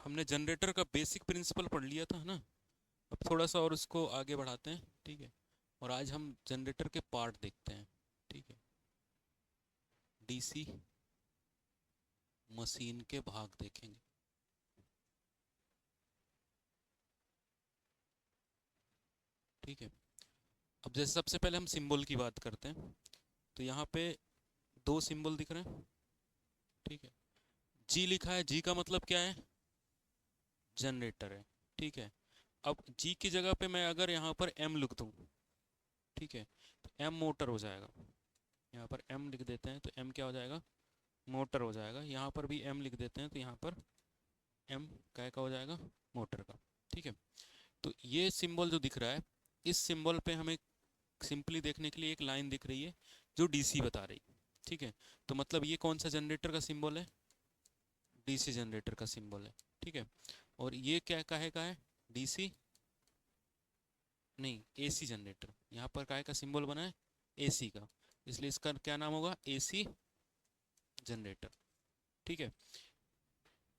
हमने जनरेटर का basic principle पढ़ लिया था ना। अब थोड़ा सा और उसको आगे बढ़ाते हैं, ठीक है। और आज हम जनरेटर के पार्ट देखते हैं, ठीक है। डीसी मशीन के भाग देखेंगे। ठीक है। अब जैसे सबसे पहले हम सिंबल की बात करते हैं, तो यहाँ पे दो सिंबल दिख रहे हैं, ठीक है। जी लिखा है, जी का मतलब क्या है? जनरेटर है, ठीक है। अब जी की जगह पे मैं अगर यहाँ पर एम लिख दूँ, ठीक है, तो एम मोटर हो जाएगा। यहाँ पर एम लिख देते हैं तो एम क्या हो जाएगा? मोटर हो जाएगा। यहाँ पर भी एम लिख देते हैं तो यहाँ पर एम काय का हो जाएगा? मोटर का, ठीक है। तो ये सिंबल जो दिख रहा है, इस सिंबल पे हमें सिंपली देखने के लिए एक लाइन दिख रही है जो डीसी बता रही, ठीक है। तो मतलब ये कौन सा जनरेटर का सिंबल है? डीसी जनरेटर का सिंबल है, ठीक है। और ये क्या काहे का है? डीसी नहीं, एसी जनरेटर। यहाँ पर काहे का सिंबल बना है? एसी का। इसलिए इसका क्या नाम होगा? एसी जनरेटर, ठीक है।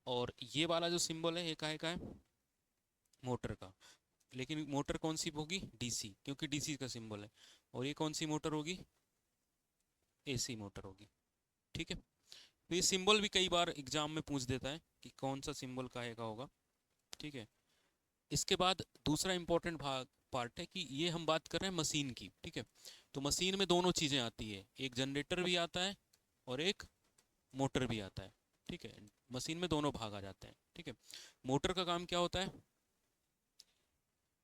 और ये वाला जो सिंबल है ये काहे का है? मोटर का। लेकिन मोटर कौन सी होगी? डीसी, क्योंकि डीसी का सिंबल है। और ये कौन सी मोटर होगी? एसी मोटर होगी, ठीक है। तो ये सिंबल भी कई बार एग्जाम में पूछ देता है कि कौन सा सिंबल काहे का होगा, ठीक है। इसके बाद दूसरा इंपॉर्टेंट भाग पार्ट है कि ये हम बात कर रहे हैं मशीन की, ठीक है। तो मशीन में दोनों चीज़ें आती है, एक जनरेटर भी आता है और एक मोटर भी आता है, ठीक है। मशीन में दोनों भाग आ जाते हैं, ठीक है। मोटर का काम क्या होता है?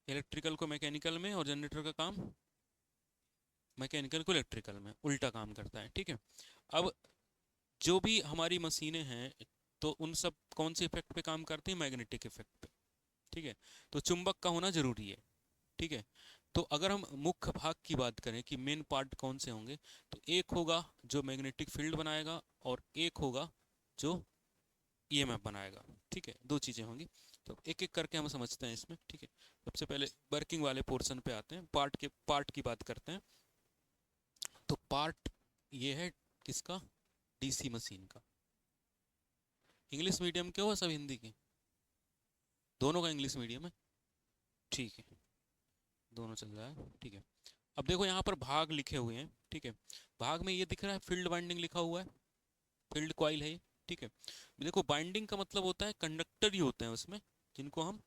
इलेक्ट्रिकल को मैकेनिकल में, और जनरेटर का काम मैकेनिकल को इलेक्ट्रिकल में, उल्टा काम करता है, ठीक है। अब जो भी हमारी मशीनें हैं, तो उन सब कौन से इफेक्ट पे काम करती हैं? मैग्नेटिक इफेक्ट पे, ठीक है। तो चुंबक का होना जरूरी है, ठीक है। तो अगर हम मुख्य भाग की बात करें कि मेन पार्ट कौन से होंगे, तो एक होगा जो मैग्नेटिक फील्ड बनाएगा और एक होगा जो ईएमएफ बनाएगा, ठीक है। दो चीज़ें होंगी। तो एक एक करके हम समझते हैं इसमें, ठीक है। सबसे पहले वर्किंग वाले पोर्शन पे आते हैं, पार्ट की बात करते हैं। तो पार्ट ये है किसका? डीसी मशीन का। इंग्लिश मीडियम के हो सब हिंदी के? दोनों का इंग्लिश मीडियम है, ठीक है। दोनों चल रहा है, ठीक है। अब देखो यहाँ पर भाग लिखे हुए हैं, ठीक है। भाग में ये दिख रहा है फील्ड वाइंडिंग लिखा हुआ है, फील्ड कॉइल है ये, ठीक है। देखो बाइंडिंग का मतलब होता है कंडक्टर ही होते हैं उसमें, जिनको हम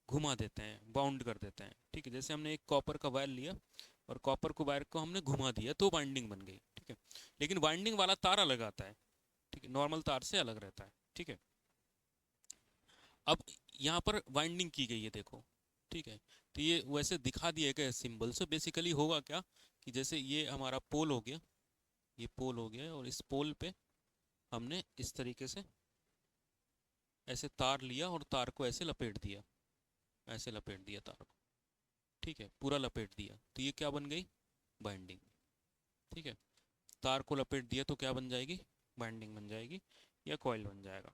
घुमा देते हैं, बाउंड कर देते हैं, ठीक है। जैसे हमने एक कॉपर का वायर लिया और कॉपर को वायर को हमने घुमा दिया तो बाइंडिंग बन गई, ठीक है। लेकिन बाइंडिंग वाला तार अलग आता है, ठीक है, नॉर्मल तार से अलग रहता है, ठीक है। अब यहाँ पर वाइंडिंग की गई है, देखो, ठीक है। तो ये वैसे दिखा दिए गए सिंबल से बेसिकली होगा क्या कि जैसे ये हमारा पोल हो गया, ये पोल हो गया, और इस पोल पे हमने इस तरीके से ऐसे तार लिया और तार को ऐसे लपेट दिया, ऐसे लपेट दिया तार को, ठीक है, पूरा लपेट दिया, तो ये क्या बन गई? बाइंडिंग, ठीक है। तार को लपेट दिया तो क्या बन जाएगी? बाइंडिंग बन जाएगी या कॉइल बन जाएगा।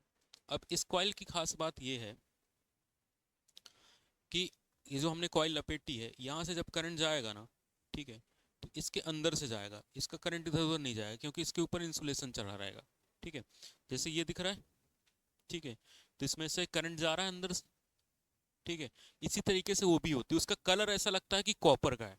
अब इस कॉइल की खास बात ये है कि ये जो हमने कॉइल लपेटी है, यहाँ से जब करंट जाएगा ना, ठीक है, तो इसके अंदर से जाएगा, इसका करंट इधर उधर नहीं जाएगा क्योंकि इसके ऊपर इंसुलेशन चढ़ा रहेगा, ठीक है। जैसे ये दिख रहा है, ठीक है, तो इसमें से करंट जा रहा है अंदर से, ठीक है। इसी तरीके से वो भी होती है, उसका कलर ऐसा लगता है कि कॉपर का है,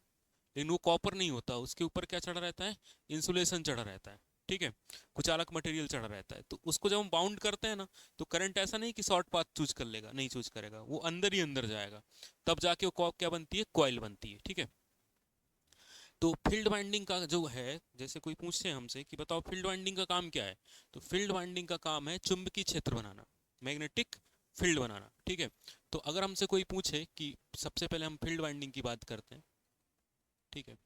लेकिन वो कॉपर नहीं होता, उसके ऊपर क्या चढ़ा रहता है? इंसुलेशन चढ़ा रहता है, ठीक है। कुछ अलग मटेरियल चढ़ा रहता है, तो उसको जब हम बाउंड करते हैं ना, तो करंट ऐसा नहीं कि शॉर्ट पाथ चूज कर लेगा, नहीं चूज करेगा, वो अंदर ही अंदर जाएगा, तब जाके वो क्या बनती है? कॉइल बनती है, ठीक है। तो फील्ड वाइंडिंग का जो है, जैसे कोई पूछते हैं हमसे कि बताओ फील्ड वाइंडिंग का काम क्या है, तो फील्ड वाइंडिंग का काम है चुंबकीय क्षेत्र बनाना, मैग्नेटिक फील्ड बनाना, ठीक है। तो अगर हमसे कोई पूछे कि सबसे पहले हम फील्ड वाइंडिंग की बात करते हैं, ठीक है,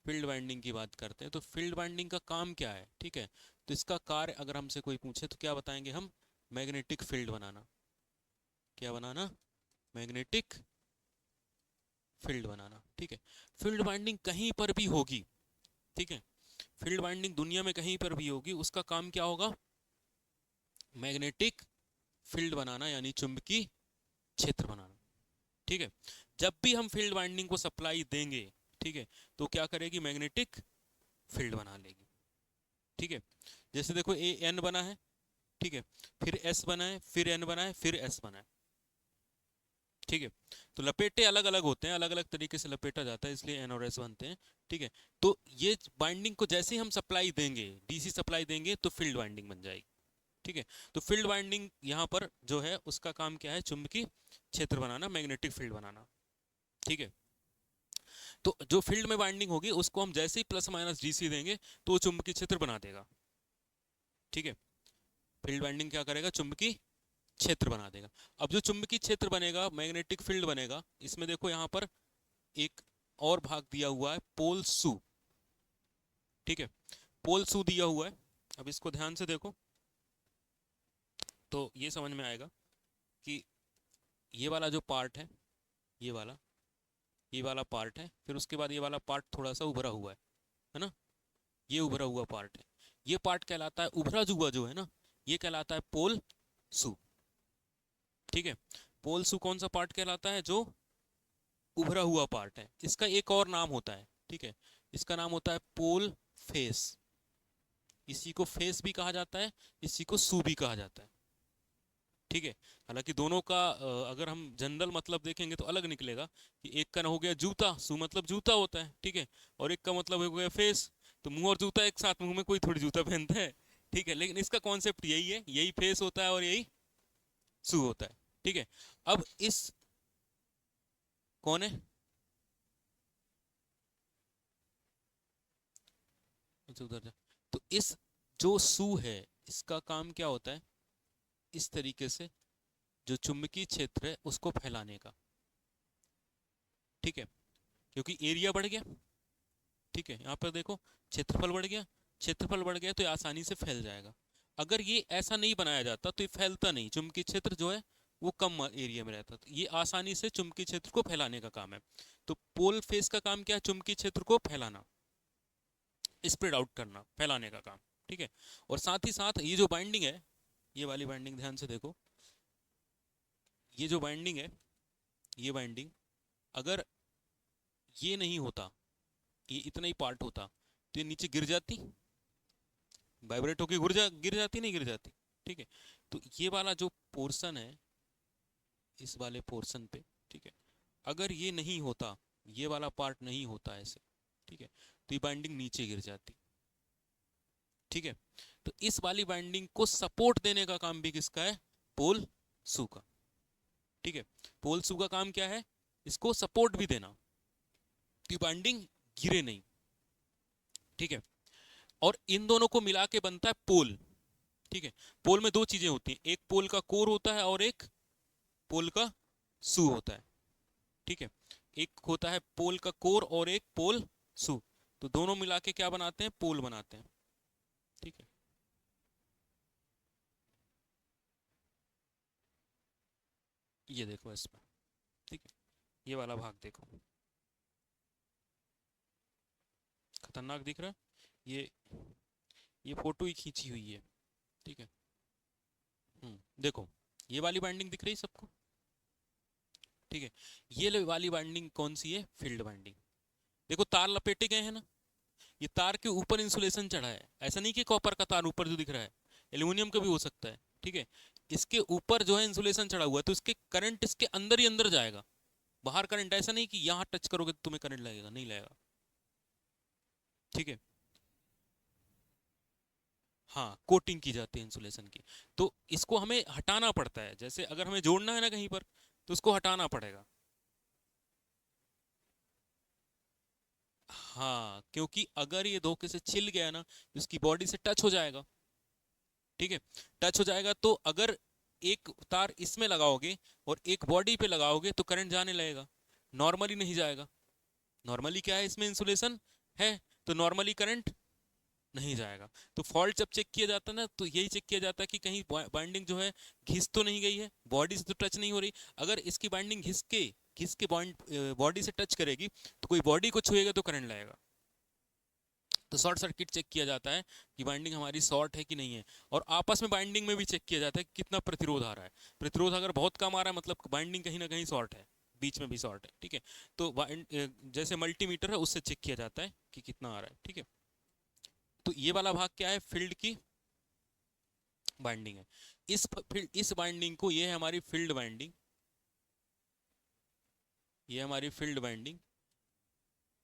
फील्ड वाइंडिंग की बात करते हैं, तो फील्ड वाइंडिंग का काम क्या है, ठीक है। तो इसका कार्य अगर हमसे कोई पूछे तो क्या बताएंगे हम? मैग्नेटिक फील्ड बनाना। क्या बनाना? मैग्नेटिक फील्ड बनाना, ठीक है। फील्ड वाइंडिंग कहीं पर भी होगी, ठीक है, फील्ड वाइंडिंग दुनिया में कहीं पर भी होगी, उसका काम क्या होगा? मैग्नेटिक फील्ड बनाना, यानी चुंबकीय क्षेत्र बनाना, ठीक है। जब भी हम फील्ड वाइंडिंग को सप्लाई देंगे, ठीक है, तो क्या करेगी? मैग्नेटिक फील्ड बना लेगी, ठीक है। जैसे देखो ए एन बना है, ठीक है, फिर S बनाए, फिर N बनाए, फिर S बनाए। ठीक है, तो लपेटे अलग अलग होते हैं, अलग अलग तरीके से लपेटा जाता है, इसलिए N और S बनते हैं। ठीक है, तो ये बाइंडिंग को जैसे ही हम सप्लाई देंगे, डीसी सप्लाई देंगे, तो फील्ड बाइंडिंग बन जाएगी। ठीक है, तो फील्ड बाइंडिंग यहाँ पर जो है उसका काम क्या है, चुंबकीय क्षेत्र बनाना, मैग्नेटिक फील्ड बनाना। ठीक है, तो जो फील्ड में बाइंडिंग होगी उसको हम जैसे ही प्लस माइनस डीसी देंगे तो वो चुंबकीय क्षेत्र बना देगा। ठीक है, फील्ड बाइंडिंग क्या करेगा, चुंबकीय क्षेत्र बना देगा। अब जो चुंबकीय क्षेत्र बनेगा, मैग्नेटिक फील्ड बनेगा, इसमें देखो यहाँ पर एक और भाग दिया हुआ है, पोल सू। ठीक है, पोल सू दिया हुआ है। अब इसको ध्यान से देखो तो ये समझ में आएगा कि ये वाला जो पार्ट है, ये वाला, ये वाला पार्ट है, फिर उसके बाद ये वाला पार्ट थोड़ा सा उभरा हुआ है ना, ये उभरा हुआ पार्ट है। ये पार्ट कहलाता है, उभरा हुआ जो है ना, ये कहलाता है पोल सू। ठीक है, पोल सू कौन सा पार्ट कहलाता है, जो उभरा हुआ पार्ट है। इसका एक और नाम होता है, ठीक है, इसका नाम होता है पोल फेस। इसी को फेस भी कहा जाता है, इसी को सू भी कहा जाता है। ठीक है, हालांकि दोनों का अगर हम जनरल मतलब देखेंगे तो अलग निकलेगा, कि एक का हो गया जूता, सू मतलब जूता होता है, ठीक है, और एक का मतलब हो गया फेस। तो मुंह और जूता एक साथ, मुंह में कोई थोड़ी जूता पहनता है। ठीक है, लेकिन इसका कॉन्सेप्ट यही है, यही फेस होता है और यही सू होता है। ठीक है, अब इस, कौन है, अच्छा उधर जा। तो इस जो सू है, इसका काम क्या होता है, इस तरीके से जो चुंबकीय क्षेत्र है उसको फैलाने का। ठीक है, क्योंकि एरिया बढ़ गया। ठीक है, यहाँ पर देखो, क्षेत्रफल बढ़ गया, क्षेत्रफल बढ़ गया तो ये आसानी से फैल जाएगा। अगर ये ऐसा नहीं बनाया जाता तो ये फैलता नहीं, चुंबकीय क्षेत्र जो है वो कम एरिया में रहता, तो ये आसानी से चुंबकीय क्षेत्र को फैलाने का काम है। तो पोल फेस का काम क्या है, चुंबकीय क्षेत्र को फैलाना, स्प्रेड आउट करना, फैलाने का काम। ठीक है, और साथ ही साथ ये जो बाइंडिंग है, ये वाली बाइंडिंग ध्यान से देखो, ये जो बाइंडिंग है, ये बाइंडिंग अगर ये नहीं होता, ये इतना ही पार्ट होता, तो ये नीचे गिर जाती, वाइब्रेट होकर गिर जाती, नहीं गिर जाती। ठीक है, तो ये वाला जो पोर्शन है, इस वाले पोर्शन पे, ठीक है, अगर ये नहीं होता, ये वाला पार्ट नहीं होता ऐसे, ठीक है, तो ये बाइंडिंग नीचे गिर जाती। ठीक है, तो इस वाली बाइंडिंग को सपोर्ट देने का काम भी किसका है, पोल सू का। ठीक है, पोल सू का काम क्या है, इसको सपोर्ट भी देना कि बाइंडिंग गिरे नहीं। ठीक है, और इन दोनों को मिला के बनता है पोल। ठीक है, पोल में दो चीजें होती हैं, एक पोल का कोर होता है और एक पोल का सू होता है। ठीक है, एक होता है पोल का कोर और एक पोल सू, तो दोनों मिला के क्या बनाते हैं, पोल बनाते हैं। ठीक है, ये देखो इसमें, ठीक है, ये वाला भाग देखो, खतरनाक दिख रहा है, ये फोटो ही खींची हुई है। ठीक है, देखो, ये वाली बाइंडिंग दिख रही है सबको। ठीक है, ये वाली बाइंडिंग कौन सी है, फील्ड बाइंडिंग। देखो तार लपेटे गए हैं ना, ये तार के ऊपर इंसुलेशन चढ़ा है, ऐसा नहीं कि कॉपर का तार ऊपर जो दिख रहा है, एल्यूमिनियम का भी हो सकता है। ठीक है, इसके ऊपर जो है इंसुलेशन चढ़ा हुआ है, तो इसके करंट इसके अंदर ही अंदर जाएगा, बाहर करंट ऐसा नहीं कि यहां टच करोगे तो तुम्हें करंट लगेगा, नहीं लगेगा। ठीक है, हाँ, कोटिंग की जाती है इंसुलेशन की, तो इसको हमें हटाना पड़ता है, जैसे अगर हमें जोड़ना है ना कहीं पर, तो उसको हटाना पड़ेगा। हाँ, क्योंकि अगर ये धोखे से छिल गया ना, तो इसकी बॉडी से टच हो जाएगा। ठीक है, टच हो जाएगा, तो अगर एक तार इसमें लगाओगे और एक बॉडी पे लगाओगे तो करंट जाने लगेगा, नॉर्मली नहीं जाएगा। नॉर्मली क्या है, इसमें इंसुलेशन है, तो नॉर्मली करंट नहीं जाएगा। तो फॉल्ट जब चेक किया जाता है ना, तो यही चेक किया जाता है कि कहीं बाइंडिंग जो है घिस तो नहीं गई है, बॉडी से तो टच नहीं हो रही। अगर इसकी बाइंडिंग घिस के बॉडी से टच करेगी, तो कोई बॉडी को छुएगा तो करंट लगेगा। तो शॉर्ट सर्किट चेक किया जाता है कि बाइंडिंग हमारी शॉर्ट है कि नहीं है, और आपस में बाइंडिंग में भी चेक किया जाता है कि कितना प्रतिरोध आ रहा है। प्रतिरोध अगर बहुत कम आ रहा है, मतलब बाइंडिंग कहीं ना कहीं शॉर्ट है, बीच में भी शॉर्ट है। ठीक है, तो जैसे मल्टीमीटर है उससे चेक किया जाता है कि कितना आ रहा है। ठीक है, तो ये वाला भाग क्या है, फील्ड की बाइंडिंग है। इस बाइंडिंग को, ये है हमारी फील्ड बाइंडिंग, ये हमारी फील्ड बाइंडिंग।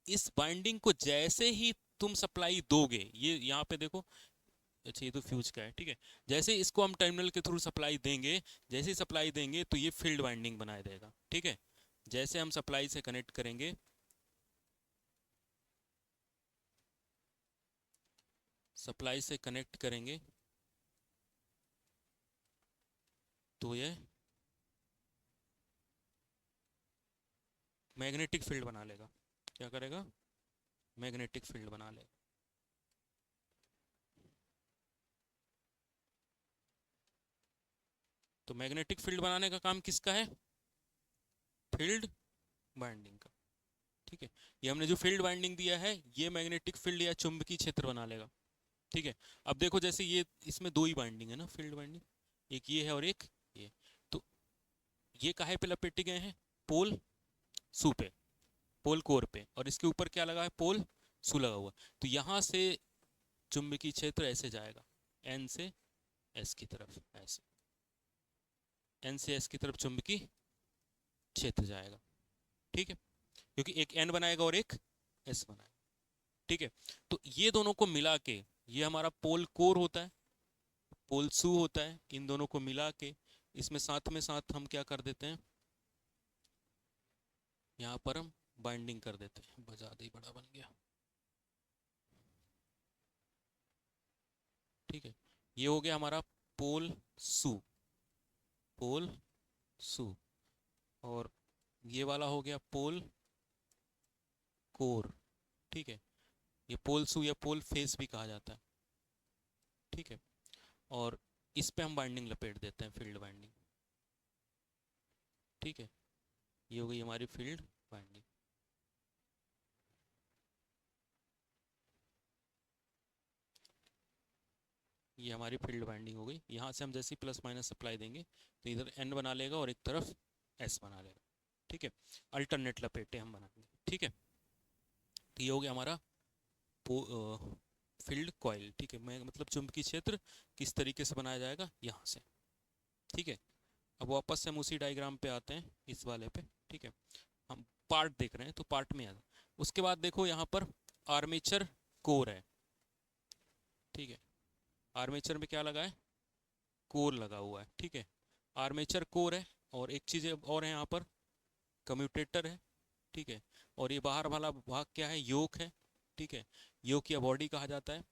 इस बाइंडिंग को जैसे ही तुम सप्लाई दोगे, ये यहाँ पे देखो, अच्छा ये तो फ्यूज का है, ठीक है। जैसे इसको हम टर्मिनल के थ्रू सप्लाई देंगे, जैसे ही सप्लाई देंगे तो ये फील्ड बाइंडिंग बनाया देगा, ठीक है। जैसे हम सप्लाई से कनेक्ट करेंगे, सप्लाई से कनेक्ट करेंगे तो ये मैग्नेटिक फील्ड बना लेगा। क्या करेगा? मैग्नेटिक फील्ड बना लेगा। तो मैग्नेटिक फील्ड बनाने का काम किसका है? फील्ड बाइंडिंग का, ठीक है। ये हमने जो फील्ड बाइंडिंग दिया है, ये मैग्नेटिक फील्ड या चुंबकीय क्षेत्र बना लेगा, ठीक है। अब देखो, जैसे ये इसमें दो ही बाइंडिंग है ना, फील्ड बाइंडिंग, एक ये है और एक ये। तो ये काहे पे लपेटे गए हैं? पोल सू पे, पोल कोर पे, और इसके ऊपर क्या लगा है? पोल सू लगा हुआ। तो यहाँ से चुंबकीय क्षेत्र ऐसे जाएगा, एन से एस की तरफ, ऐसे एन से एस की तरफ चुंबकीय क्षेत्र जाएगा, ठीक है। क्योंकि एक एन बनाएगा और एक एस बनाएगा, ठीक है। तो ये दोनों को मिला के, ये हमारा पोल कोर होता है, पोल सू होता है। इन दोनों को मिला के इसमें साथ में साथ हम क्या कर देते हैं, यहाँ पर हम बाइंडिंग कर देते हैं। ज़्यादा ही बड़ा बन गया, ठीक है। ये हो गया हमारा पोल सू, पोल सू। और ये वाला हो गया पोल कोर, ठीक है। ये पोल सू या पोल फेस भी कहा जाता है, ठीक है। और इस पे हम बाइंडिंग लपेट देते हैं, फील्ड बाइंडिंग, ठीक है। ये हो गई हमारी फील्ड बाइंडिंग। ये हमारी फील्ड बाइंडिंग हो गई। यहाँ से हम जैसे प्लस माइनस सप्लाई देंगे तो इधर एन बना लेगा और एक तरफ एस बना लेगा, ठीक है। अल्टरनेट लपेटे हम बनाएंगे, ठीक है। तो ये हो गया हमारा फील्ड कॉइल, ठीक है। मैं मतलब चुंबकीय क्षेत्र किस तरीके से बनाया जाएगा, यहाँ से, ठीक है। अब वापस से हम उसी डायग्राम पे आते हैं, इस वाले पे, ठीक है। हम पार्ट देख रहे हैं तो पार्ट में आता, उसके बाद देखो यहाँ पर आर्मेचर कोर है, ठीक है। आर्मेचर में क्या लगा है? कोर लगा हुआ है, ठीक है। आर्मेचर कोर है, और एक चीज़ और है यहाँ पर, कम्यूटेटर है, ठीक है। और ये बाहर वाला भाग क्या है? योक है, ठीक है। योक या बॉडी कहा जाता है।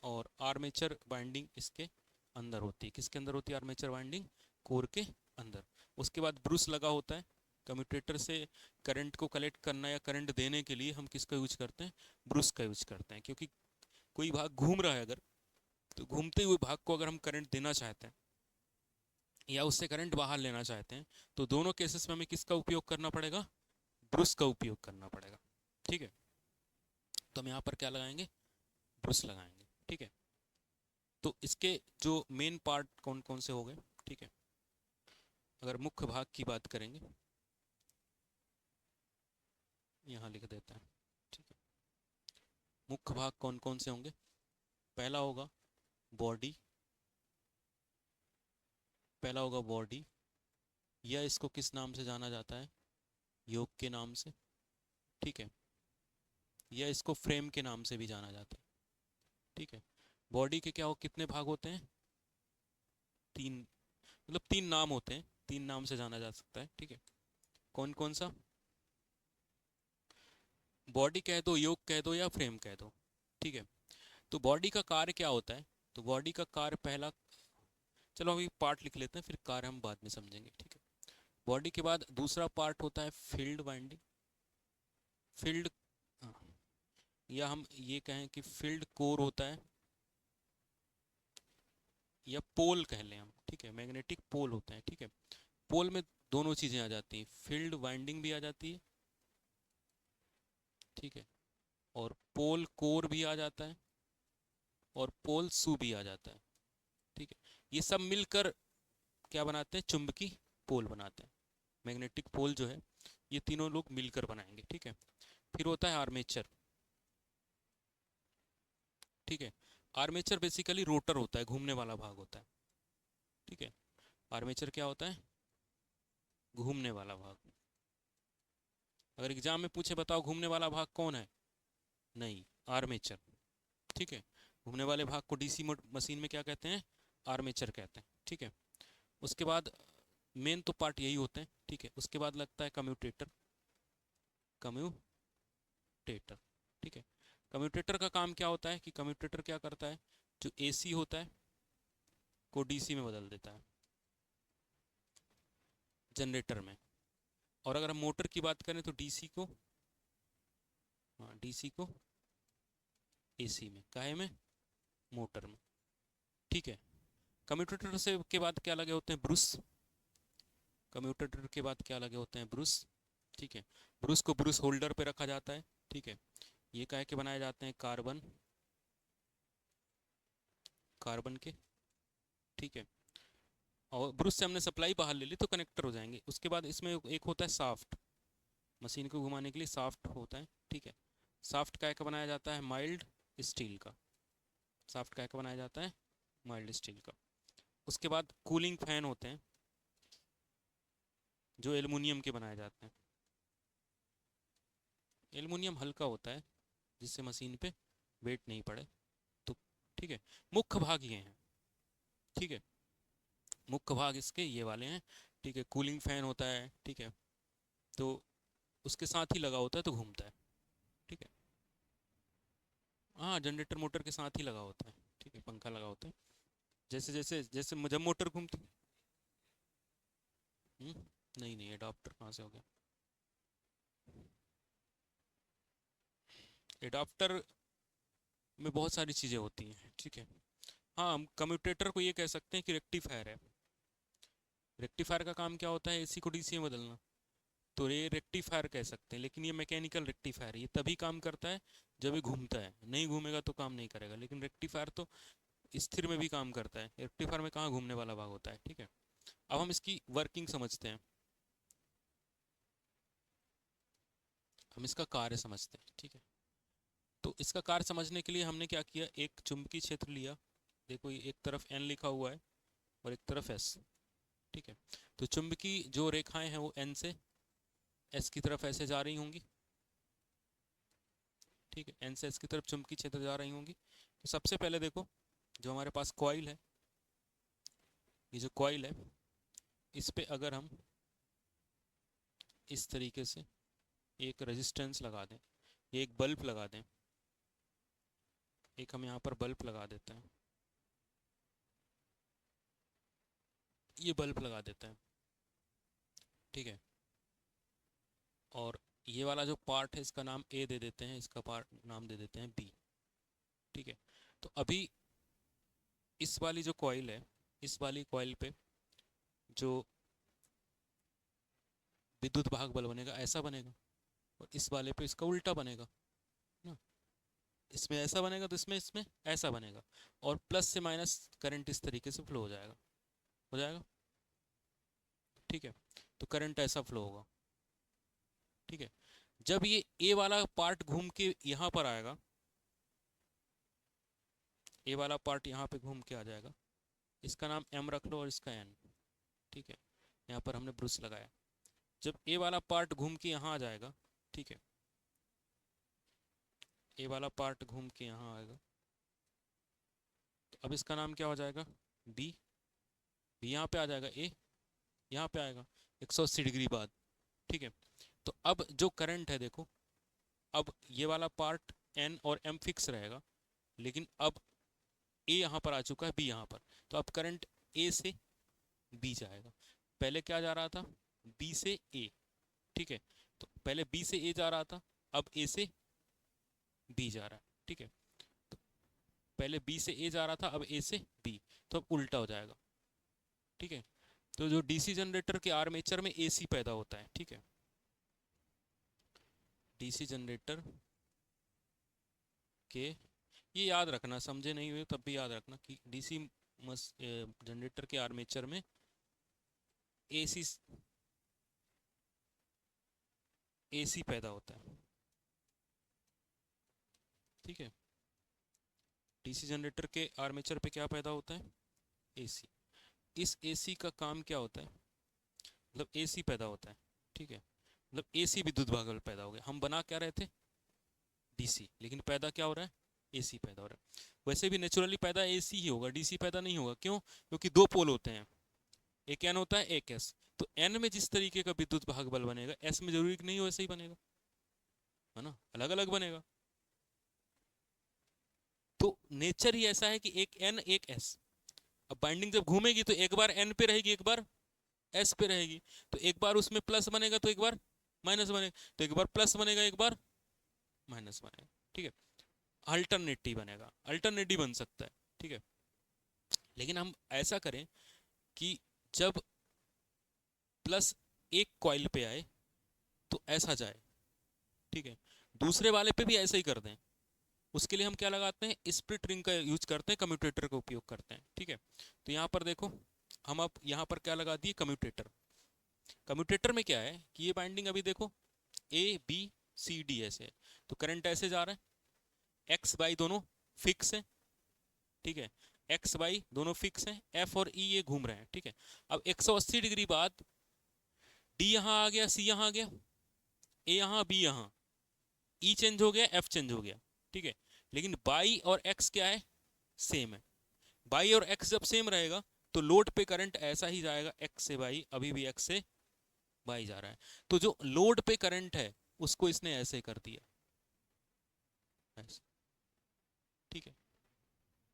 और आर्मेचर बाइंडिंग इसके अंदर होती है। किसके अंदर होती है आर्मेचर बाइंडिंग? कोर के अंदर। उसके बाद ब्रूस लगा होता है। कम्यूटेटर से करंट को कलेक्ट करना या करंट देने के लिए हम किसका यूज करते हैं? ब्रूस का यूज करते हैं। क्योंकि कोई भाग घूम रहा है अगर, तो घूमते हुए भाग को अगर हम करंट देना चाहते हैं या उससे करंट बाहर लेना चाहते हैं, तो दोनों केसेस में हमें किसका उपयोग करना पड़ेगा? ब्रूस का उपयोग करना पड़ेगा, ठीक है। तो हम यहाँ पर क्या लगाएंगे? ब्रूस लगाएंगे, ठीक है। तो इसके जो मेन पार्ट कौन कौन से हो गए, ठीक है। अगर मुख्य भाग की बात करेंगे, यहाँ लिख देता है, ठीक है। मुख्य भाग कौन कौन से होंगे? पहला होगा बॉडी, पहला होगा बॉडी, या इसको किस नाम से जाना जाता है? योग के नाम से, ठीक है। या इसको फ्रेम के नाम से भी जाना जाता है, ठीक है। बॉडी के क्या हो, कितने भाग होते हैं? तीन, मतलब तीन नाम होते हैं, तीन नाम से जाना जा सकता है, ठीक है। कौन कौन सा? बॉडी कह दो, योग कह दो, या फ्रेम कह दो, ठीक है। तो बॉडी का कार्य क्या होता है? तो बॉडी का कार्य पहला, चलो अभी पार्ट लिख लेते हैं, फिर कार्य हम बाद में समझेंगे, ठीक है। बॉडी के बाद दूसरा पार्ट होता है फील्ड बाइंडिंग, फील्ड, या हम ये कहें कि फील्ड कोर होता है, या पोल कह लें हम, ठीक है। मैग्नेटिक पोल होता है, ठीक है। पोल में दोनों चीज़ें आ जाती हैं, फील्ड वाइंडिंग भी आ जाती है, ठीक है। और पोल कोर भी आ जाता है, और पोल सू भी आ जाता है, ठीक है। ये सब मिलकर क्या बनाते हैं? चुंबकीय पोल बनाते हैं। मैग्नेटिक पोल जो है, ये तीनों लोग मिलकर बनाएंगे, ठीक है। फिर होता है आर्मेचर, ठीक है। आर्मेचर बेसिकली रोटर होता है, घूमने वाला भाग होता है, ठीक है। आर्मेचर क्या होता है? घूमने वाला भाग। अगर एग्जाम में पूछे बताओ घूमने वाला भाग कौन है, नहीं, आर्मेचर। ठीक है। घूमने वाले भाग को डीसी मशीन में क्या कहते हैं? आर्मेचर कहते हैं। ठीक है। उसके बाद मेन तो पार्ट यही होते हैं। ठीक है। उसके बाद लगता है कम्यूटेटर। कम्यूटेटर। ठीक है। कम्यूटेटर का काम क्या होता है कि कम्यूटेटर क्या करता है, जो एसी होता है को डीसी में बदल देता है जनरेटर में। और अगर हम मोटर की बात करें तो डीसी को, हाँ, डीसी को एसी में, काहे में? मोटर में। ठीक है। कम्यूटेटर से के बाद क्या लगे होते हैं? ब्रूस। कम्यूटेटर के बाद क्या लगे होते हैं? ब्रूस। ठीक है। ब्रूस को ब्रूस होल्डर पे रखा जाता है। ठीक है। ये काहे के बनाए जाते हैं? कार्बन, कार्बन के। ठीक है। और ब्रूस से हमने सप्लाई बाहर ले ली तो कनेक्टर हो जाएंगे। उसके बाद इसमें एक होता है साफ्ट, मशीन को घुमाने के लिए साफ्ट होता है। ठीक है। साफ्ट काहे का बनाया जाता है? माइल्ड स्टील का। साफ्ट काहे का बनाया जाता है? माइल्ड स्टील का। उसके बाद कूलिंग फैन होते हैं जो एल्युमिनियम के बनाए जाते हैं। एल्युमिनियम हल्का होता है जिससे मशीन पे वेट नहीं पड़े। तो ठीक है, मुख्य भाग ये हैं। ठीक है। मुख्य भाग इसके ये वाले हैं। ठीक है। कूलिंग फैन होता है। ठीक है। तो उसके साथ ही लगा होता है तो घूमता है। ठीक है। हाँ, जनरेटर मोटर के साथ ही लगा होता है। ठीक है। पंखा लगा होता है। जैसे जैसे जैसे जब मोटर घूमती। नहीं नहीं, एडाप्टर कहाँ से हो गया? एडाप्टर में बहुत सारी चीज़ें होती हैं। ठीक है। हाँ, हम कम्यूटेटर को ये कह सकते हैं कि रेक्टिफायर है। रेक्टिफायर का काम क्या होता है? एसी को डीसी में बदलना। तो ये रेक्टिफायर कह सकते हैं, लेकिन ये मैकेनिकल रेक्टिफायर है। ये तभी काम करता है जब ये घूमता है, नहीं घूमेगा तो काम नहीं करेगा। लेकिन रेक्टिफायर तो स्थिर में भी काम करता है। रेक्टिफायर में कहाँ घूमने वाला भाग होता है। ठीक है। अब हम इसकी वर्किंग समझते हैं, हम इसका कार्य समझते हैं। ठीक है। तो इसका कार्य समझने के लिए हमने क्या किया, एक चुंबकीय क्षेत्र लिया। देखो ये एक तरफ एन लिखा हुआ है और एक तरफ एस। ठीक है। तो चुंबकीय जो रेखाएं हैं वो एन से एस की तरफ ऐसे जा रही होंगी। ठीक है। एन से एस की तरफ चुंबकीय क्षेत्र जा रही होंगी। तो सबसे पहले देखो, जो हमारे पास कॉइल है, ये जो कॉइल है, इस पे अगर हम इस तरीके से एक रेजिस्टेंस लगा दें, एक बल्ब लगा दें, एक हम यहाँ पर बल्ब लगा देते हैं, ये बल्ब लगा देते हैं। ठीक है। और ये वाला जो पार्ट है इसका नाम ए दे देते हैं, इसका पार्ट नाम दे देते हैं बी। ठीक है। तो अभी इस वाली जो कॉइल है, इस वाली कॉइल पे जो विद्युत भाग बल बनेगा ऐसा बनेगा, और इस वाले पे इसका उल्टा बनेगा ना। इसमें ऐसा बनेगा तो इसमें इसमें ऐसा बनेगा। और प्लस से माइनस करंट इस तरीके से फ्लो हो जाएगा, हो जाएगा। ठीक है। तो करंट ऐसा फ्लो होगा। ठीक है। जब ये ए वाला पार्ट घूम के यहाँ पर आएगा, ए वाला पार्ट यहाँ पे घूम के आ जाएगा, इसका नाम एम रख लो और इसका एन। ठीक है। यहाँ पर हमने ब्रूस लगाया। जब ए वाला पार्ट घूम के यहाँ आ जाएगा, ठीक है, ए वाला पार्ट घूम के यहाँ आएगा, तो अब इसका नाम क्या हो जाएगा? बी। बी यहाँ पे आ जाएगा, ए यहाँ पे आएगा 180 डिग्री बाद। ठीक है। तो अब जो करंट है देखो, अब ये वाला पार्ट एन और एम फिक्स रहेगा, लेकिन अब ए यहाँ पर आ चुका है, बी यहाँ पर। तो अब करंट ए से बी जाएगा। पहले क्या जा रहा था? बी से ए। ठीक है। तो पहले बी से ए जा रहा था, अब ए से बी जा रहा है। ठीक है। तो पहले बी से ए जा रहा था, अब ए से बी, तो अब उल्टा हो जाएगा। ठीक है। तो जो डीसी जनरेटर के आर्मेचर में एसी पैदा होता है। ठीक है। डीसी जनरेटर के, ये याद रखना, समझे नहीं हुए तब भी याद रखना कि डीसी जनरेटर के आर्मेचर में एसी एसी पैदा होता है। ठीक है। डीसी जनरेटर के आर्मेचर पे क्या पैदा होता है? एसी। इस एसी का काम क्या होता है, मतलब एसी पैदा होता है, ठीक है, मतलब एसी विद्युत भाग बल पैदा हो गया। हम बना क्या रहे थे, डीसी, लेकिन पैदा क्या हो रहा है, एसी पैदा हो रहा है। वैसे भी नेचुरली पैदा एसी ही होगा, डीसी पैदा नहीं होगा। क्यों? क्योंकि दो पोल होते हैं, एक एन होता है एक एस। तो एन में जिस तरीके का विद्युत भाग बल बनेगा, एस में जरूरी नहीं हो वैसे ही बनेगा, है ना, अलग अलग बनेगा। तो नेचर ही ऐसा है कि एक एन एक एस। अब बाइंडिंग जब घूमेगी तो एक बार एन पे रहेगी, एक बार एस पे रहेगी। तो एक बार उसमें प्लस बनेगा तो एक बार माइनस बनेगा, तो एक बार प्लस बनेगा एक बार माइनस बनेगा, ठीक है। अल्टरनेटिव बनेगा, अल्टरनेटिव बन सकता है, ठीक है। लेकिन हम ऐसा करें कि जब प्लस एक कॉइल पे आए तो ऐसा जाए, ठीक है, दूसरे वाले पे भी ऐसा ही कर दें। उसके लिए हम क्या लगाते हैं, स्प्लिट रिंग का यूज करते हैं, कम्यूटेटर का उपयोग करते हैं, ठीक है। तो यहाँ पर देखो, हम अब यहाँ पर क्या लगा दिए, कम्यूटेटर। कम्यूटेटर में क्या है कि ये बाइंडिंग अभी देखो ए बी सी डी ऐसे है, तो करंट ऐसे जा रहा है, एक्स वाई दोनों फिक्स है, ठीक है, एक्स वाई दोनों फिक्स हैं, एफ और ई ये घूम रहे हैं, ठीक है। अब 180 डिग्री बाद डी यहाँ आ गया, सी यहाँ आ गया, ए यहाँ बी यहाँ, ई चेंज हो गया, एफ चेंज हो गया, ठीक है। लेकिन बाई और एक्स क्या है, सेम है। बाई और एक्स जब सेम रहेगा तो लोड पे करंट ऐसा ही जाएगा, एक्स से बाई, अभी भी एक्स से बाई जा रहा है। तो जो लोड पे करंट है उसको इसने ऐसे कर दिया, ऐसे, ठीक है,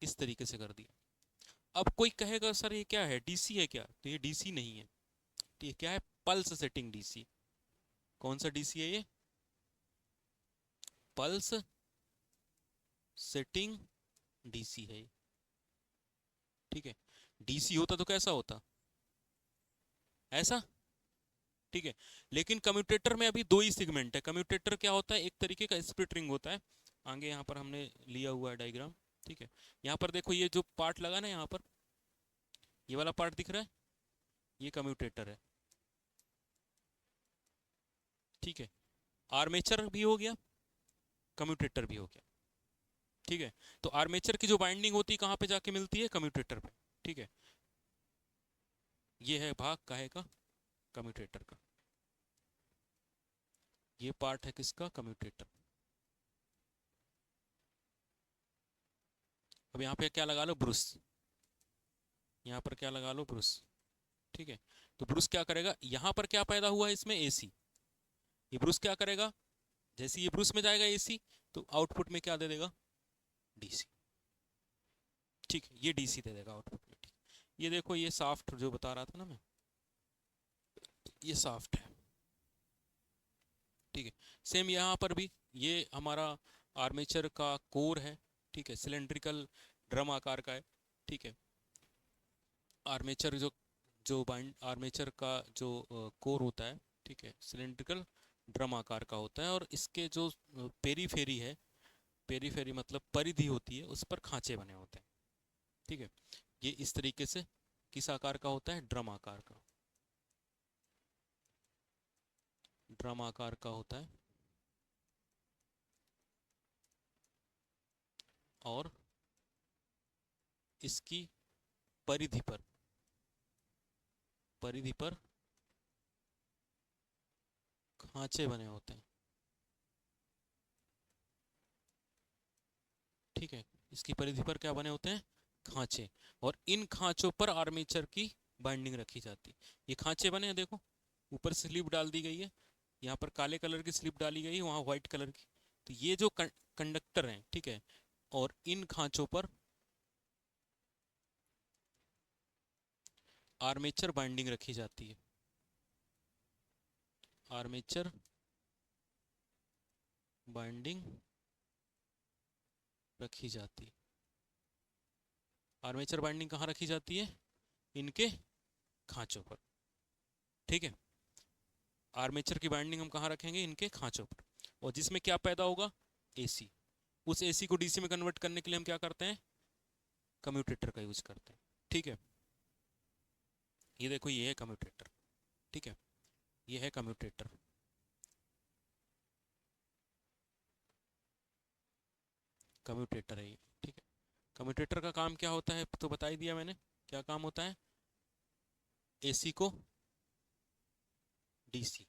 इस तरीके से कर दिया। अब कोई कहेगा सर ये क्या है, डीसी है क्या? तो ये डीसी नहीं है, ये क्या है, पल्स सेटिंग डीसी। कौन सा डीसी है ये, पल्स सेटिंग डीसी है, ठीक है। डीसी होता तो कैसा होता, ऐसा, ठीक है। लेकिन कम्यूटेटर में अभी दो ही सेगमेंट है। कम्यूटेटर क्या होता है, एक तरीके का स्प्लिट रिंग होता है, आगे यहाँ पर हमने लिया हुआ है डायग्राम, ठीक है। यहाँ पर देखो ये जो पार्ट लगा ना, यहाँ पर ये वाला पार्ट दिख रहा है, ये कम्यूटेटर है, ठीक है। आर्मेचर भी हो गया, कम्यूटेटर भी हो गया, ठीक है। तो आर्मेचर की जो बाइंडिंग होती है कहाँ पे जाके मिलती है, कम्यूटेटर पे, ठीक है। ये है भाग काहे का, कम्यूटेटर का। ये पार्ट है किसका, कम्यूटेटर। अब यहाँ पे क्या लगा लो, ब्रूस, यहाँ पर क्या लगा लो, ब्रूस, ठीक है। तो ब्रूस क्या करेगा, यहाँ पर क्या पैदा हुआ है इसमें, एसी। ये ब्रूस क्या करेगा, जैसे ये ब्रूस में जाएगा एसी, तो आउटपुट में क्या दे देगा, डीसी, ठीक है। ये डीसी दे देगा आउटपुट में, ठीक। ये देखो ये साफ्ट जो बता रहा था ना मैं, ये साफ्ट है, ठीक है। सेम यहाँ पर भी ये हमारा आर्मेचर का कोर है, ठीक है, सिलेंड्रिकल ड्रम आकार का है, ठीक है। आर्मेचर जो जो बाइंड आर्मेचर का जो कोर होता है, ठीक है, सिलेंड्रिकल ड्रम आकार का होता है, और इसके जो पेरीफेरी है, पेरीफेरी मतलब परिधि होती है, उस पर खांचे बने होते हैं, ठीक है। ये इस तरीके से किस आकार का होता है, ड्रम आकार का, ड्रम आकार का होता है। और इसकी परिधि पर, परिधि पर खांचे बने होते हैं, ठीक है। इसकी परिधि पर क्या बने होते हैं, खांचे। और इन खांचों पर आर्मेचर की बाइंडिंग रखी जाती है। ये खांचे बने हैं देखो, ऊपर स्लिप डाल दी गई है, यहाँ पर काले कलर की स्लिप डाली गई है, वहाँ व्हाइट कलर की। तो ये जो कंडक्टर हैं, ठीक है, और इन खांचों पर आर्मेचर बाइंडिंग रखी जाती है, आर्मेचर बाइंडिंग रखी जाती है। आर्मेचर बाइंडिंग कहाँ रखी जाती है, इनके खांचों पर, ठीक है। आर्मेचर की बाइंडिंग हम कहाँ रखेंगे, इनके खांचों पर। और जिसमें क्या पैदा होगा, एसी। उस एसी को डीसी में कन्वर्ट करने के लिए हम क्या करते हैं, कम्यूटेटर का यूज करते हैं, ठीक है। ये देखो ये है कम्यूटेटर, ठीक है, ये है कम्यूटेटर, कम्यूटेटर है ये, ठीक है। कम्यूटेटर का काम क्या होता है तो बता ही दिया मैंने, क्या काम होता है, एसी को डीसी,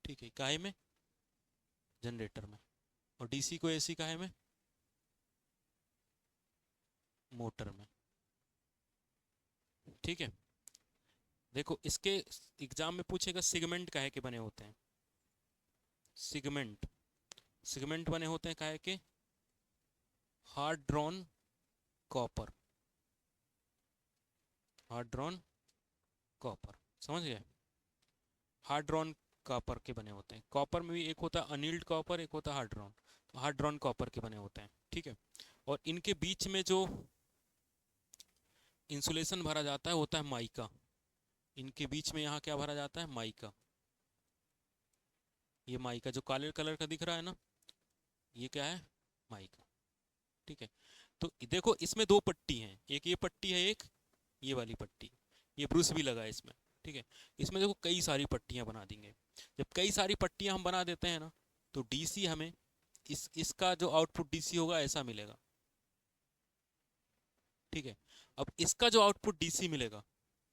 ठीक है, काहे में, जनरेटर में, और डीसी को एसी काहे में, मोटर में, ठीक है। देखो इसके एग्जाम में पूछेगा सिगमेंट काहे के बने होते हैं, सिगमेंट, सिगमेंट बने होते हैं काहे के, hard drawn copper, hard drawn copper, समझ गए, हार्ड ड्रॉन कॉपर के बने होते हैं। कॉपर में भी एक होता है अनिल्ड कॉपर, एक होता है हार्ड ड्रॉन, तो हार्ड ड्रॉन कॉपर के बने होते हैं, ठीक है। और इनके बीच में जो इंसुलेशन भरा जाता है होता है माइका, इनके बीच में यहाँ क्या भरा जाता है, माइका, ये माइका जो काले कलर का दिख रहा है ना, ये क्या है, माइका, ठीक है। तो देखो इसमें दो पट्टी हैं, एक ये पट्टी है, एक ये वाली पट्टी, ये ब्रूस भी लगा है इसमें, ठीक है। इसमें देखो कई सारी पट्टियां बना देंगे, जब कई सारी पट्टियां हम बना देते हैं ना, तो डीसी हमें इसका जो आउटपुट डीसी होगा ऐसा मिलेगा, ठीक है। अब इसका जो आउटपुट डीसी मिलेगा,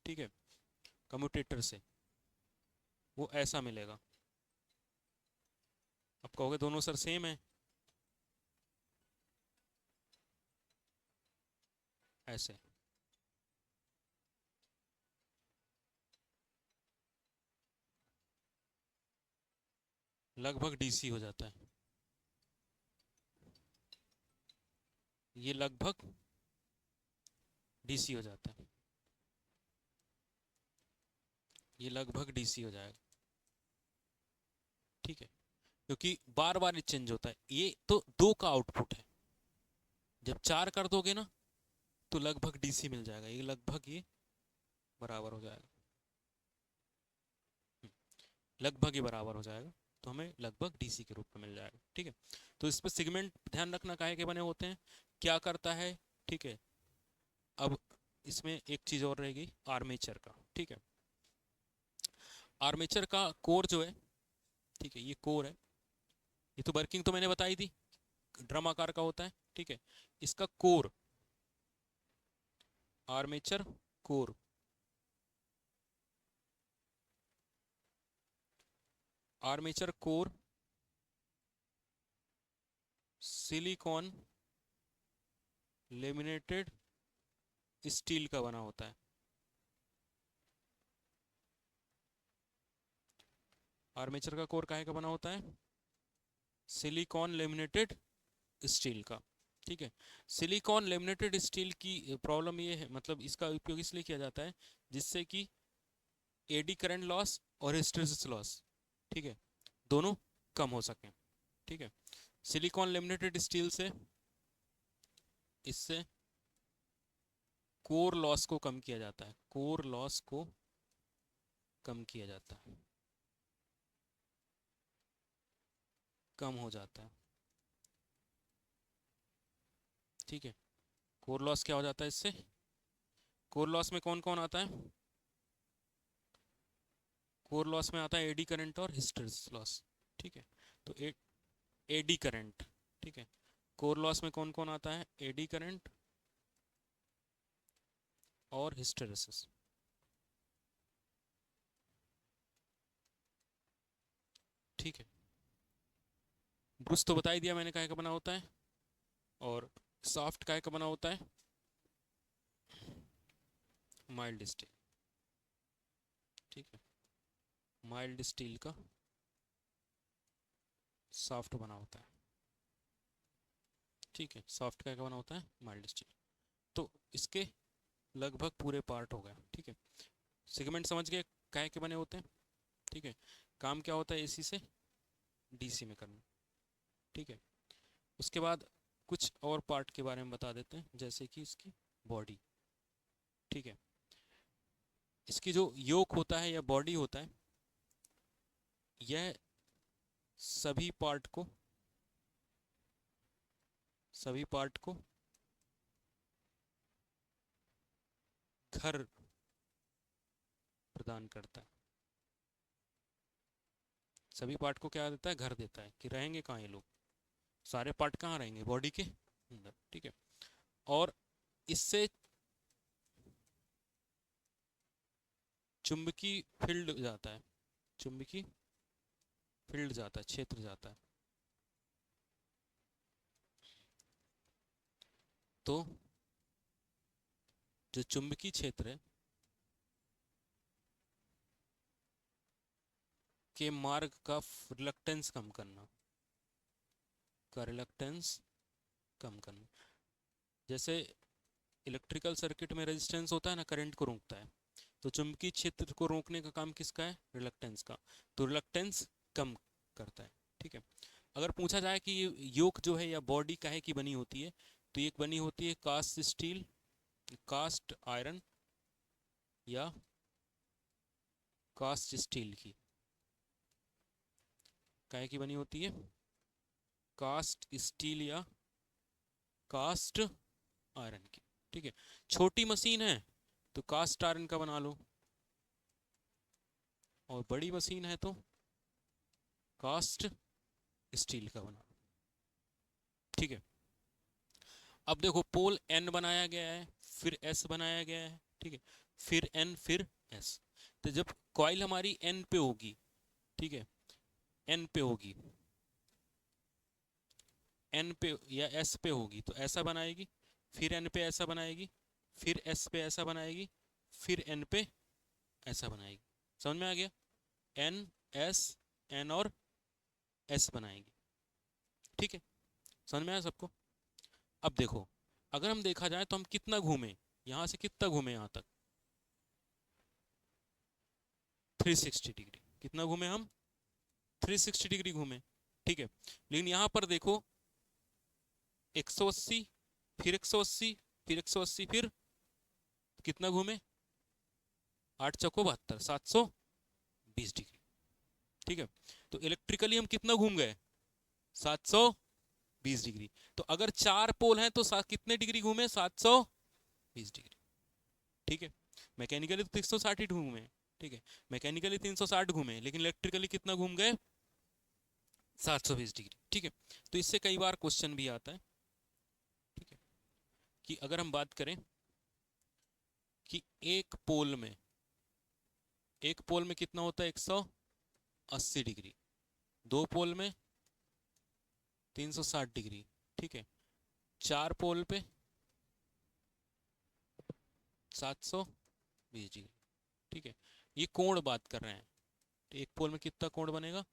ठीक है, कम्यूटेटर से, वो ऐसा मिलेगा। अब कहोगे दोनों सर सेम है, ऐसे, लगभग डीसी हो जाता है, ये लगभग डीसी हो जाता है, ये लगभग डीसी हो जाएगा, ठीक है, क्योंकि बार बार चेंज होता है। ये तो दो का आउटपुट है, जब चार कर दोगे ना तो लगभग डीसी मिल जाएगा, ये लगभग ये बराबर हो जाएगा, लगभग ये बराबर हो जाएगा, तो हमें लगभग डीसी के रूप में मिल जाएगा, ठीक है। तो इस पर सिगमेंट ध्यान रखना काहे के बने होते हैं, क्या करता है, ठीक है। अब इसमें एक चीज और रहेगी, आर्मेचर का, ठीक है। आर्मेचर का कोर जो है, ठीक है, ये कोर है, ये तो वर्किंग तो मैंने बताई थी, ड्रम आकार का होता है, ठीक है। इसका core, armature core, armature core silicon laminated steel का बना होता है, आर्मेचर का कोर काहे का बना होता है, सिलिकॉन लेमिनेटेड स्टील का, ठीक है। सिलिकॉन लेमिनेटेड स्टील की प्रॉब्लम ये है, मतलब इसका उपयोग इसलिए किया जाता है जिससे कि एडी करंट लॉस और हिस्टैरिसीस लॉस, ठीक है, दोनों कम हो सकें, ठीक है। सिलिकॉन लेमिनेटेड स्टील से, इससे कोर लॉस को कम किया जाता है, कोर लॉस को कम किया जाता है, कम हो जाता है, ठीक है। कोर लॉस क्या हो जाता है इससे, कोर लॉस में कौन कौन आता है, कोर लॉस में आता है एडी करंट और हिस्टैरिसीस लॉस, ठीक है। तो एडी करंट, ठीक है, कोर लॉस में कौन कौन आता है, एडी करंट और हिस्टैरिसीस, ठीक है। ब्रूस तो बता ही दिया मैंने काहे का बना होता है, और सॉफ्ट काहे का बना होता है, माइल्ड स्टील, ठीक है, माइल्ड स्टील का सॉफ्ट बना होता है, ठीक है। सॉफ्ट काहे का बना होता है, माइल्ड स्टील। तो इसके लगभग पूरे पार्ट हो गए, ठीक है। सेगमेंट समझ गए काहे के बने होते हैं, ठीक है। काम क्या होता है एसी से डीसी में करना, ठीक है। उसके बाद कुछ और पार्ट के बारे में बता देते हैं, जैसे कि इसकी बॉडी, ठीक है। इसकी जो योक होता है या बॉडी होता है, यह सभी पार्ट को, सभी पार्ट को घर प्रदान करता है, सभी पार्ट को क्या देता है, घर देता है, कि रहेंगे कहाँ ये लोग, सारे पार्ट कहाँ रहेंगे, बॉडी के अंदर, ठीक है। और इससे चुंबकी फील्ड जाता है, चुंबकी फील्ड जाता है, क्षेत्र जाता है। तो जो चुंबकीय क्षेत्र है के मार्ग का रिलक्टेंस कम करना, का रिलक्टेंस कम करना। जैसे इलेक्ट्रिकल सर्किट में रेजिस्टेंस होता है ना, करंट को रोकता है, तो चुंबकीय क्षेत्र को रोकने का काम किसका है? रिलक्टेंस का। तो रिलक्टेंस कम करता है, ठीक है। अगर पूछा जाए कि ये योक जो है या बॉडी काहे की बनी होती है, तो ये बनी होती है कास्ट स्टील, कास्ट आयरन या कास्ट स्टील की। काहे की बनी होती है? कास्ट स्टील या कास्ट आयरन की, ठीक है। छोटी मशीन है तो कास्ट आयरन का बना लो, और बड़ी मशीन है तो कास्ट स्टील का बना लो, ठीक है। अब देखो पोल एन बनाया गया है, फिर एस बनाया गया है, ठीक है, फिर एन फिर एस। तो जब कॉइल हमारी एन पे होगी, ठीक है, एन पे होगी, एन पे या एस पे होगी तो ऐसा बनाएगी, फिर एन पे ऐसा बनाएगी, फिर एस पे ऐसा बनाएगी, फिर एन पे ऐसा बनाएगी। समझ में आ गया? एन एस एन और एस बनाएगी, ठीक है। समझ में आया सबको? अब देखो, अगर हम देखा जाए तो हम कितना घूमे, यहां से कितना घूमे यहां तक? 360 डिग्री। कितना घूमे हम? 360 डिग्री घूमे, ठीक है। लेकिन यहां पर देखो 180, फिर 180, फिर 180, फिर कितना घूमे? 8 चौको 72, 720 डिग्री, ठीक है। तो इलेक्ट्रिकली हम कितना घूम गए? 720 डिग्री। तो अगर 4 पोल हैं तो कितने डिग्री घूमे? 720 डिग्री, ठीक है। मैकेनिकली तो 360 ही घूमे, ठीक है, मैकेनिकली 360 घूमे, लेकिन इलेक्ट्रिकली कितना घूम गए? 720 डिग्री, ठीक है। तो इससे कई बार क्वेश्चन भी आता है, ठीक है, कि अगर हम बात करें कि एक पोल में कितना होता है? 180 डिग्री, दो पोल में 360 डिग्री, ठीक है, 4 पोल पे 720 डिग्री, ठीक है। ये कोण बात कर रहे हैं, तो एक पोल में कितना कोण बनेगा?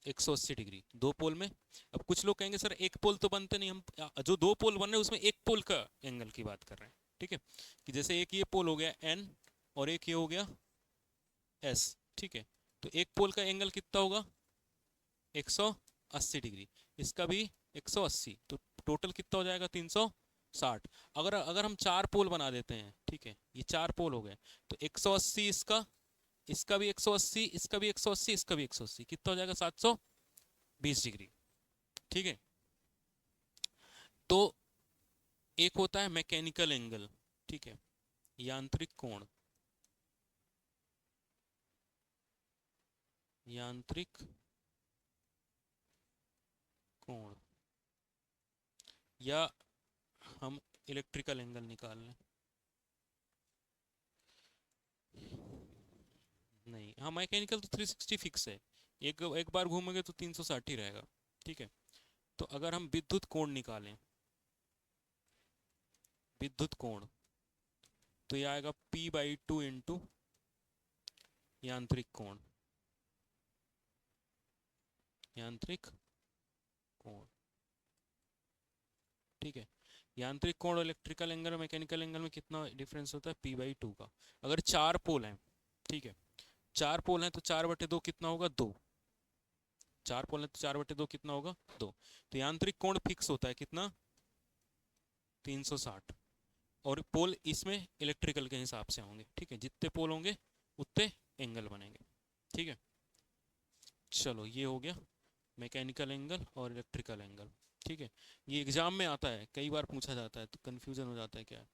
180 डिग्री, दो पोल में। अब कुछ लोग कहेंगे सर एक पोल तो बनते नहीं, हम जो दो पोल बन रहे हैं उसमें एक पोल का एंगल की बात कर रहे हैं, ठीक है। कि जैसे एक ये पोल हो गया एन और एक ये हो गया एस, ठीक है। तो एक पोल का एंगल कितना होगा? 180 डिग्री, इसका भी 180, तो टोटल कितना हो जाएगा? 360। अगर अगर हम 4 पोल बना देते हैं, ठीक है, ये 4 पोल हो गए, तो 180 इसका, इसका भी 180, इसका भी 180, इसका भी 180, कितना हो जाएगा? 720 डिग्री, ठीक है। तो एक होता है मैकेनिकल एंगल, ठीक है, यांत्रिक कोण, यांत्रिक कोण, या हम इलेक्ट्रिकल एंगल निकाल लें। नहीं, हाँ, मैकेनिकल तो 360 फिक्स है, एक एक बार घूमेंगे तो 360 ही रहेगा, ठीक है। तो अगर हम विद्युत कोण निकालें, विद्युत कोण, तो ये आएगा P/2 इंटू यांत्रिक कोण, यांत्रिक कोण, ठीक है। यांत्रिक कोण और इलेक्ट्रिकल एंगल और मैकेनिकल एंगल में कितना डिफरेंस होता है? P/2 का। अगर 4 पोल हैं, ठीक है, 4 पोल हैं तो 4/2 कितना होगा? 2। 4 पोल हैं तो 4/2 कितना होगा? 2। तो यांत्रिक कोण फिक्स होता है कितना? 360। और पोल इसमें इलेक्ट्रिकल के हिसाब से होंगे, ठीक है, जितने पोल होंगे उतने एंगल बनेंगे, ठीक है। चलो ये हो गया मैकेनिकल एंगल और इलेक्ट्रिकल एंगल, ठीक है। ये एग्जाम में आता है, कई बार पूछा जाता है, तो कन्फ्यूजन हो जाता है क्या है।